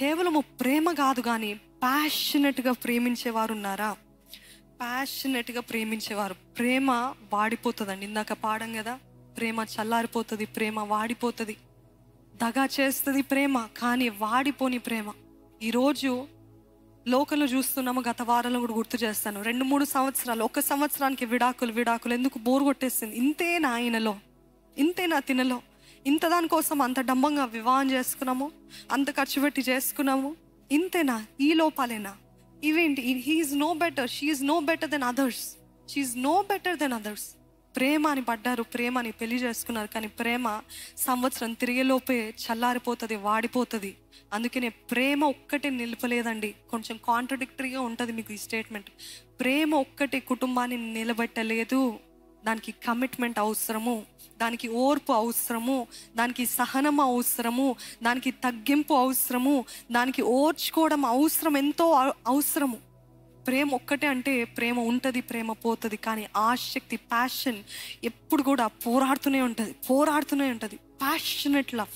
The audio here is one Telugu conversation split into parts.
కేవలము ప్రేమ కాదు కానీ ప్యాషనెట్గా ప్రేమించేవారు ఉన్నారా? ప్యాషనెట్గా ప్రేమించేవారు. ప్రేమ వాడిపోతుందండి. ఇందాక పాడం కదా, ప్రేమ చల్లారిపోతుంది, ప్రేమ వాడిపోతుంది, దగా చేస్తుంది ప్రేమ, కానీ వాడిపోని ప్రేమ. ఈరోజు లోకంలో చూస్తున్నాము, గత వారంలో కూడా గుర్తు చేస్తాను, 2-3 సంవత్సరాలు, 1 సంవత్సరానికి విడాకులు ఎందుకు బోర్ కొట్టేసింది. ఇంతేనా ఆయనలో, ఇంతేనా తినలో, ఇంత దానికోసం అంత డంబంగా వివాహం చేసుకున్నాము, అంత ఖర్చు పెట్టి చేసుకున్నాము, ఇంతేనా? ఈ లోపాలేనా? ఇవేంటి? He is no better, she is no better than others, she is no better than others. ప్రేమ అని పడ్డారు, ప్రేమ అని పెళ్లి చేసుకున్నారు, కానీ ప్రేమ సంవత్సరం తిరిగేలోపే చల్లారిపోతుంది, వాడిపోతుంది. అందుకనే ప్రేమ ఒక్కటే నిలపలేదండి. కొంచెం కాంట్రడిక్టరీగా ఉంటుంది మీకు ఈ స్టేట్మెంట్. ప్రేమ ఒక్కటే కుటుంబాన్ని నిలబెట్టలేదు. దానికి కమిట్మెంట్ అవసరము, దానికి ఓర్పు అవసరము, దానికి సహనం అవసరము, దానికి తగ్గింపు అవసరము, దానికి ఓర్చుకోవడం అవసరం, ఎంతో అవసరము. ప్రేమ ఒక్కటే అంటే ప్రేమ ఉంటుంది, ప్రేమ పోతుంది, కానీ ఆసక్తి, ప్యాషన్ ఎప్పుడు కూడా పోరాడుతూనే ఉంటుంది. Passionate love.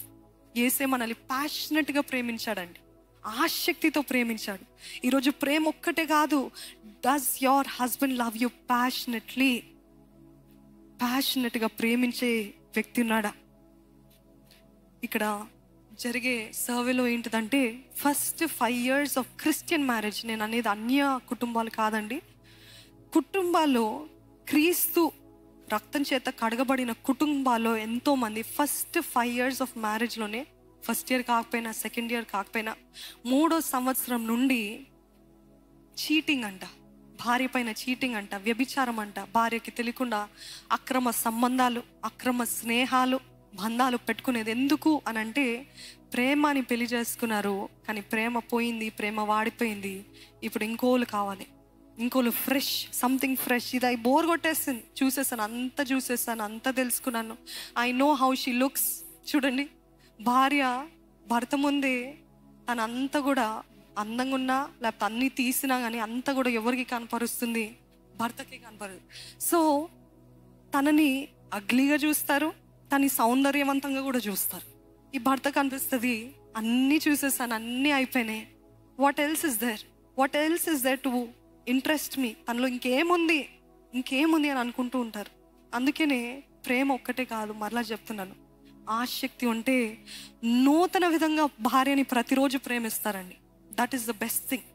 యేసే మనల్ని ప్యాషనెట్గా ప్రేమించాడండి, ఆసక్తితో ప్రేమించాడు. ఈరోజు ప్రేమ ఒక్కటే కాదు. Does your husband love you passionately? ప్యాషనెట్గా ప్రేమించే వ్యక్తి ఉన్నాడా? ఇక్కడ జరిగే సర్వేలో ఏంటిదంటే, first 5 years of Christian marriage, నేను అనేది అన్య కుటుంబాలు కాదండి, కుటుంబాల్లో క్రీస్తు రక్తం చేత కడగబడిన కుటుంబాల్లో ఎంతోమంది ఫస్ట్ 5 years ఆఫ్ మ్యారేజ్లోనే, ఫస్ట్ ఇయర్ కాకపోయినా, సెకండ్ ఇయర్ కాకపోయినా, 3వ సంవత్సరం నుండి చీటింగ్ అంట, భార్య పైన చీటింగ్ అంట, వ్యభిచారం అంట, భార్యకి తెలియకుండా అక్రమ సంబంధాలు, అక్రమ స్నేహాలు, బంధాలు పెట్టుకునేది. ఎందుకు అని అంటే ప్రేమ అని పెళ్లి చేసుకున్నారు, కానీ ప్రేమ పోయింది, ప్రేమ వాడిపోయింది. ఇప్పుడు ఇంకోళ్ళు కావాలి, ఇంకోళ్ళు ఫ్రెష్, సంథింగ్ ఫ్రెష్. ఇది అయి బోర్ కొట్టేస్తుంది. చూసేసాను, అంత తెలుసుకున్నాను. I know how she looks. చూడండి, భార్య భర్త ముందే తనంతా కూడా అందంగా ఉన్నా లేకపోతే అన్నీ తీసినా కానీ అంతా కూడా ఎవరికి కనపరుస్తుంది? భర్తకి కనపడదు. సో తనని అగ్లీగా చూస్తారు, తనని సౌందర్యవంతంగా కూడా చూస్తారు. ఈ భర్త కనిపిస్తుంది, అన్నీ చూసేసాను, అన్నీ అయిపోయినాయి, what else is there to interest me? తనలో ఇంకేముంది అని అనుకుంటూ ఉంటారు. అందుకనే ప్రేమ ఒక్కటే కాదు, మరలా చెప్తున్నాను, ఆసక్తి ఉంటే నూతన విధంగా భార్యని ప్రతిరోజు ప్రేమిస్తారండి. That is the best thing.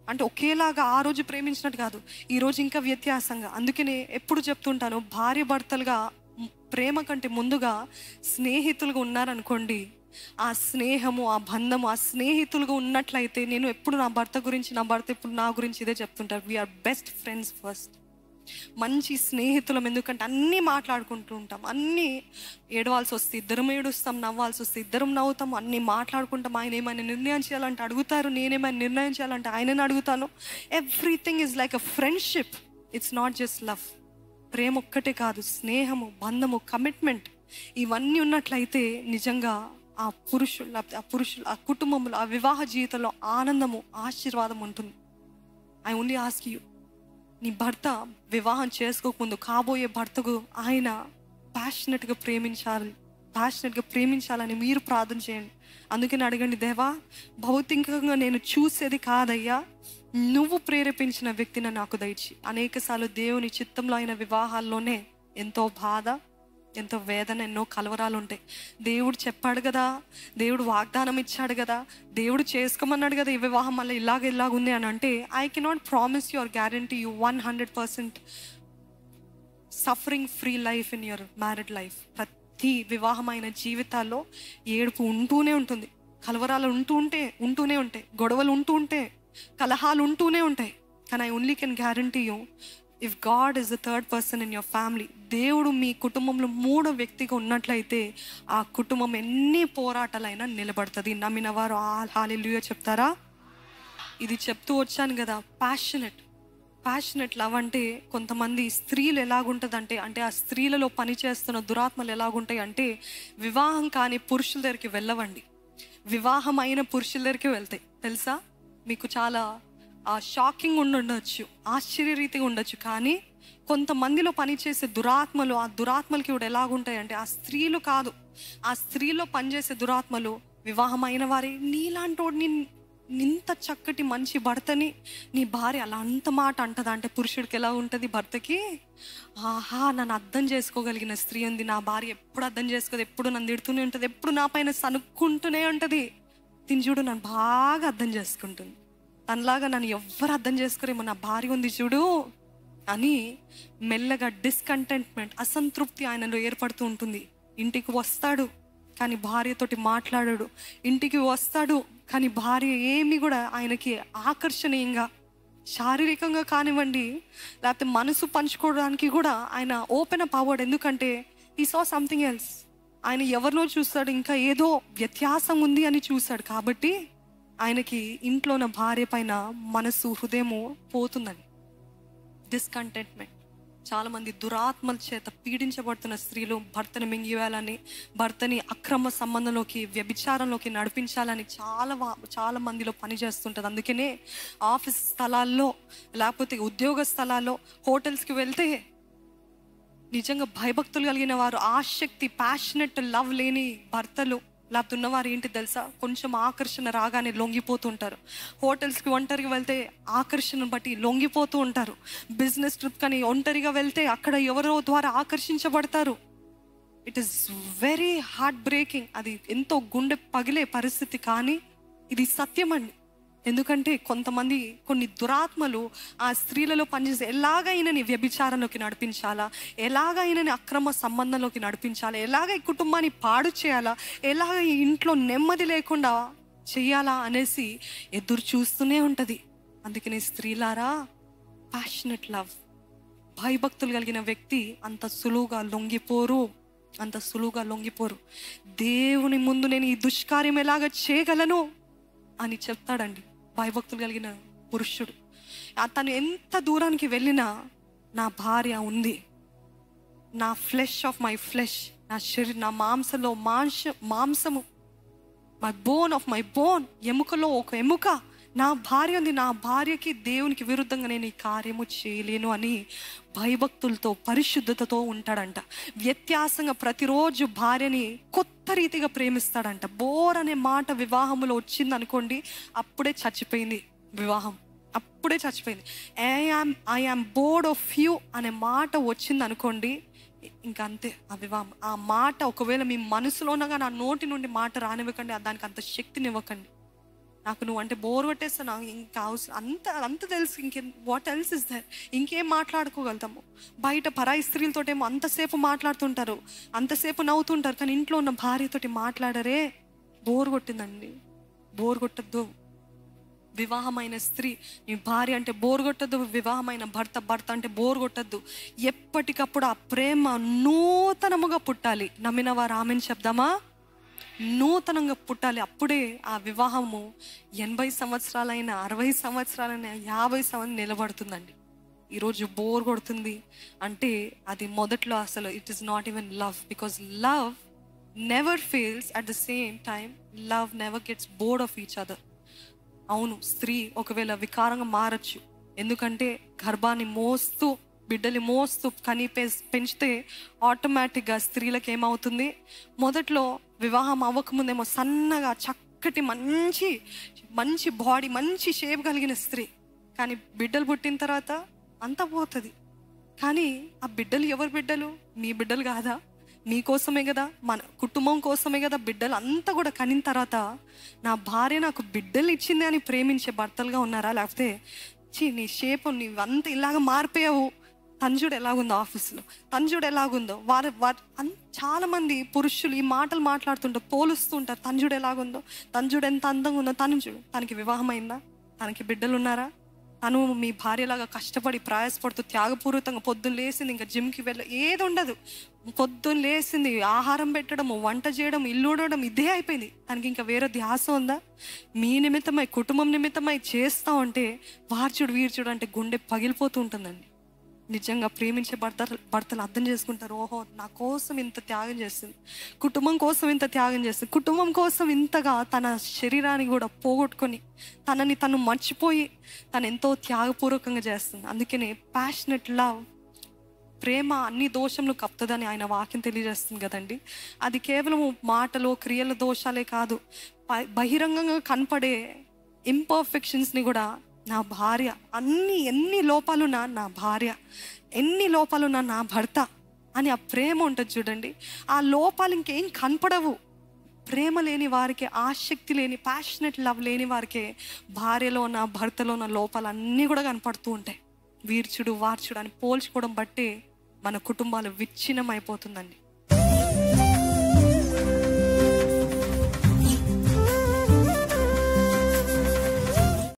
అంటే ఒకేలాగా ఆ రోజు ప్రేమించినట్టు కాదు, ఈరోజు ఇంకా వ్యత్యాసంగా. అందుకనే ఎప్పుడు చెప్తుంటాను, భార్య భర్తలుగా ప్రేమ కంటే ముందుగా స్నేహితులుగా ఉన్నారనుకోండి, ఆ స్నేహము, ఆ బంధము, ఆ స్నేహితులుగా ఉన్నట్లయితే, నేను ఎప్పుడు నా భర్త గురించి, నా భర్త ఎప్పుడు నా గురించి ఇదే చెప్తుంటారు, వీఆర్ బెస్ట్ ఫ్రెండ్స్ ఫస్ట్. మంచి స్నేహితులం. ఎందుకంటే అన్నీ మాట్లాడుకుంటూ ఉంటాం, అన్నీ ఏడవాల్సి వస్తే ఇద్దరం ఏడుస్తాం, నవ్వాల్సి వస్తే ఇద్దరం నవ్వుతాం, అన్నీ మాట్లాడుకుంటాం. ఆయన ఏమైనా నిర్ణయం చేయాలంటే అడుగుతారు, నేనేమైనా నిర్ణయం చేయాలంటే ఆయనని అడుగుతాను. Everything is like a friendship. It's not just love. ప్రేమ ఒక్కటే కాదు, స్నేహము, బంధము, కమిట్మెంట్, ఇవన్నీ ఉన్నట్లయితే నిజంగా ఆ పురుషులు ఆ కుటుంబంలో, ఆ వివాహ జీవితంలో ఆనందము, ఆశీర్వాదం ఉంటుంది. ఐ ఓన్లీ ఆస్క్ యూ, నీ భర్త వివాహం చేసుకోకముందు కాబోయే భర్తకు ఆయన ప్యాషనెట్గా ప్రేమించాలని మీరు ప్రార్థన చేయండి. అందుకని అడగండి, దేవా, భౌతికంగా నేను చూసేది కాదయ్యా, నువ్వు ప్రేరేపించిన వ్యక్తిని నాకు దయచి. అనేకసార్లు దేవుని చిత్తంలో అయిన వివాహాల్లోనే ఎంతో బాధ, ఎంతో వేదన, ఎన్నో కలవరాలు ఉంటాయి. దేవుడు చెప్పాడు కదా, దేవుడు వాగ్దానం ఇచ్చాడు కదా, దేవుడు చేసుకోమన్నాడు కదా, ఈ వివాహం మళ్ళీ ఇలాగ ఉంది అని అంటే, I cannot promise you or guarantee you 100% suffering free life in your married life. ప్రతి వివాహమైన జీవితాల్లో ఏడుపు ఉంటూనే ఉంటుంది, కలవరాలు ఉంటూనే ఉంటాయి, గొడవలు ఉంటే, కలహాలు ఉంటూనే ఉంటాయి. కానీ I only can guarantee you, if God is the third person in your family, దేవుడు మీ కుటుంబంలో 3వ వ్యక్తిగా ఉన్నట్లయితే ఆ కుటుంబం ఎన్ని పోరాటాలైనా నిలబడుతుంది. నమ్మిన వారు హల్లెలూయా చెప్తారా? ఇది చెప్తూ వచ్చాను కదా, ప్యాషనెట్ లవ్ అంటే, కొంతమంది స్త్రీలు ఎలాగుంటుందంటే, అంటే ఆ స్త్రీలలో పనిచేస్తున్న దురాత్మలు ఎలాగుంటాయి అంటే, వివాహం కాని పురుషుల దగ్గరికి వెళ్ళవండి, వివాహం అయిన పురుషుల దగ్గరికి వెళ్తాయి. తెలుసా? మీకు చాలా షాకింగ్ ఉండొచ్చు, ఆశ్చర్యరీతిగా ఉండొచ్చు, కానీ కొంతమందిలో పనిచేసే దురాత్మలు, ఆ దురాత్మలకి కూడా ఎలాగుంటాయి అంటే, ఆ స్త్రీలు కాదు, ఆ స్త్రీలో పనిచేసే దురాత్మలు వివాహమైన వారి నీలాంటి వాడిని, ఇంత చక్కటి మంచి భర్తని నీ భార్య అలా అంత మాట అంటదా అంటే పురుషుడికి ఎలా ఉంటుంది భర్తకి? ఆహా, నన్ను అర్థం చేసుకోగలిగిన స్త్రీ ఉంది, నా భార్య ఎప్పుడు అర్థం చేసుకోదు, ఎప్పుడు నన్ను తిడుతూనే ఉంటుంది, ఎప్పుడు నా పైన సనుక్కుంటూనే ఉంటుంది, తిని చూడు నన్ను బాగా అర్థం చేసుకుంటుంది, తనలాగా నన్ను ఎవ్వరు అర్థం చేసుకోరేమో, నా భార్య ఉంది చూడు అని మెల్లగా డిస్కంటెంట్మెంట్, అసంతృప్తి ఆయనలో ఏర్పడుతూ ఉంటుంది. ఇంటికి వస్తాడు కానీ భార్యతోటి మాట్లాడాడు, ఇంటికి వస్తాడు కానీ భార్య ఏమి కూడా ఆయనకి ఆకర్షణీయంగా శారీరకంగా కానివ్వండి, లేకపోతే మనసు పంచుకోవడానికి కూడా ఆయన ఓపెన్ అప్ అవ్వడు. ఎందుకంటే ఈ సా సంథింగ్ ఎల్స్, ఆయన ఎవరినో చూస్తాడు, ఇంకా ఏదో వ్యత్యాసం ఉంది అని చూస్తాడు. కాబట్టి ఆయనకి ఇంట్లో ఉన్న భార్య పైన మనసు హృదయము పోతుందని. డిస్కంటెంట్మెంట్. చాలామంది దురాత్మల చేత పీడించబడుతున్న స్త్రీలు భర్తని మింగివేయాలని, భర్తని అక్రమ సంబంధంలోకి, వ్యభిచారంలోకి నడిపించాలని చాలా మందిలో పనిచేస్తుంటుంది. అందుకనే ఆఫీస్ స్థలాల్లో, లేకపోతే ఉద్యోగ స్థలాల్లో, హోటల్స్కి వెళ్తే నిజంగా భయభక్తులు కలిగిన వారు, ఆసక్తి, ప్యాషనెట్ లవ్ లేని భర్తలు లేకపోతే ఉన్నవారు ఏంటి తెలుసా, కొంచెం ఆకర్షణ రాగానే లొంగిపోతూ ఉంటారు. హోటల్స్కి ఒంటరిగా వెళ్తే ఆకర్షణను బట్టి లొంగిపోతూ ఉంటారు. బిజినెస్ ట్రిప్ కానీ ఒంటరిగా వెళ్తే అక్కడ ఎవరో ద్వారా ఆకర్షించబడతారు. It is very heart breaking. అది ఎంతో గుండె పగిలే పరిస్థితి, కానీ ఇది సత్యం అండి. ఎందుకంటే కొంతమంది, కొన్ని దురాత్మలు ఆ స్త్రీలలో పనిచేసి ఎలాగైనా వ్యభిచారంలోకి నడిపించాలా, ఎలాగైనా అక్రమ సంబంధంలోకి నడిపించాలా, ఎలాగ ఈ కుటుంబాన్ని పాడు చేయాలా, ఎలాగ ఈ ఇంట్లో నెమ్మది లేకుండా చెయ్యాలా అనేసి ఎదురు చూస్తూనే ఉంటుంది. అందుకని స్త్రీలారా, ప్యాషనెట్ లవ్, భయభక్తులు కలిగిన వ్యక్తి అంత సులువుగా లొంగిపోరు, అంత సులువుగా లొంగిపోరు. దేవుని ముందు నేను ఈ దుష్కార్యం ఎలాగ చేయగలను అని చెప్తాడండి భయభక్తులు కలిగిన పురుషుడు. తను ఎంత దూరానికి వెళ్ళినా నా భార్య ఉంది, నా ఫ్లెష్ ఆఫ్ మై ఫ్లెష్, నా శరీరం, నా మాంసంలో మాంసము, my bone of my bone, ఎముకలో ఒక ఎముక నా భార్య ఉంది, నా భార్యకి దేవునికి విరుద్ధంగా నేను ఈ కార్యము చేయలేను అని భయభక్తులతో, పరిశుద్ధతతో ఉంటాడంట. వ్యత్యాసంగా ప్రతిరోజు భార్యని కొత్త రీతిగా ప్రేమిస్తాడంట. బోర్ అనే మాట వివాహంలో వచ్చింది అనుకోండి, అప్పుడే చచ్చిపోయింది వివాహం, అప్పుడే చచ్చిపోయింది. I am board of you అనే మాట వచ్చింది అనుకోండి, ఇంకా అంతే ఆ వివాహం. ఆ మాట ఒకవేళ మీ మనసులోనగా నా నోటి నుండి మాట రానివ్వకండి, దానికి అంత శక్తిని ఇవ్వకండి. నాకు నువ్వు అంటే బోర్ కొట్టేస్తా, నాకు ఇంకా అవసరం అంత తెలుసు, ఇంకేం, వాట్ ఎల్స్ ఇస్ దర్, ఇంకేం మాట్లాడుకోగలుగుతాము. బయట పరాయి స్త్రీలతోటేమో అంతసేపు మాట్లాడుతుంటారు, అంతసేపు నవ్వుతుంటారు, కానీ ఇంట్లో ఉన్న భార్యతోటి మాట్లాడరే. Bore కొట్టిందండి, bore కొట్టద్దు. వివాహమైన స్త్రీ, నీ భార్య అంటే బోర్ కొట్టద్దు, వివాహమైన భర్త అంటే బోర్ కొట్టద్దు. ఎప్పటికప్పుడు ఆ ప్రేమ నూతనముగా పుట్టాలి. నమ్మిన వారు ఆమెను చెప్దామా? నూతనంగా పుట్టాలి. అప్పుడే ఆ వివాహము 80 సంవత్సరాలైనా, 60 సంవత్సరాలైనా, 50 సంవత్సరాలు నిలబడుతుందండి. ఈరోజు బోర్ కొడుతుంది అంటే అది మొదట్లో అసలు it is not even love, because love never fails. At the same time love never gets board of each other. అవును, స్త్రీ ఒకవేళ వికారంగా మారచ్చు, ఎందుకంటే గర్భాన్ని మోస్తూ, బిడ్డలు మోస్తూ పెంచితే ఆటోమేటిక్గా స్త్రీలకు ఏమవుతుంది, మొదట్లో వివాహం అవ్వకముందేమో సన్నగా చక్కటి మంచి బాడీ, మంచి షేప్ కలిగిన స్త్రీ, కానీ బిడ్డలు పుట్టిన తర్వాత అంతా పోతుంది. కానీ ఆ బిడ్డలు ఎవరి బిడ్డలు? మీ బిడ్డలు కాదా? మీకోసమే కదా, మన కుటుంబం కోసమే కదా బిడ్డలు అంతా కూడా. కనిన తర్వాత నా భార్య నాకు బిడ్డలు ఇచ్చింది అని ప్రేమించే భర్తలుగా ఉన్నారా? లేకపోతే నీ షేపు, నీవంతా ఇలాగ మారిపోయావు, తంజుడు ఎలాగుందో ఆఫీస్లో, తంజుడు ఎలాగుందో, చాలా మంది పురుషులు ఈ మాటలు మాట్లాడుతుంటారు, పోలుస్తుంటారు. తంజుడు ఎలాగుందో, తంజుడు ఎంత అందంగా ఉందో, తంజుడు, తనకి వివాహం అయిందా? తనకి బిడ్డలు ఉన్నారా? తను మీ భార్యలాగా కష్టపడి ప్రయాసపడుతూ త్యాగపూర్వకంగా పొద్దున్న లేసింది, ఇంకా జిమ్కి ఏది ఉండదు, పొద్దున్న లేసింది, ఆహారం పెట్టడము, వంట చేయడం, ఇల్లు ఊడడం, ఇదే అయిపోయింది. తనకి ఇంకా వేరే ధ్యాస ఉందా? మీ నిమిత్తమై, కుటుంబం నిమిత్తమై చేస్తా ఉంటే వార్చుడు వీర్చుడు అంటే గుండె పగిలిపోతూ ఉంటుందండి. నిజంగా ప్రేమించే భర్తలు అర్థం చేసుకుంటారు, ఓహో నా కోసం ఇంత త్యాగం చేస్తుంది, కుటుంబం కోసం ఇంత త్యాగం చేస్తుంది, కుటుంబం కోసం ఇంతగా తన శరీరాన్ని కూడా పోగొట్టుకొని తనని తను మర్చిపోయి తను ఎంతో త్యాగపూర్వకంగా చేస్తుంది. అందుకనే ప్యాషనెట్ లవ్, ప్రేమ అన్ని దోషములు కప్పుతుందని ఆయన వాక్యం తెలియజేస్తుంది కదండి. అది కేవలం మాటలు క్రియల దోషాలే కాదు, బహిరంగంగా కనపడే ఇంపర్ఫెక్షన్స్ని కూడా నా భార్య, ఎన్ని లోపాలున్నా నా భార్య, ఎన్ని లోపాలున్నా నా భర్త అని ఆ ప్రేమ ఉంటుంది చూడండి. ఆ లోపాలు ఇంకేం కనపడవు. ప్రేమ లేని వారికి, ఆసక్తి లేని, ప్యాషనెట్ లవ్ లేని వారికి భార్యలో ఉన్న, భర్తలో ఉన్న లోపాలు అన్నీ కూడా కనపడుతూ ఉంటాయి. వీర్చుడు వార్చుడు అని పోల్చుకోవడం బట్టి మన కుటుంబాలు విచ్ఛిన్నం అయిపోతుందండి.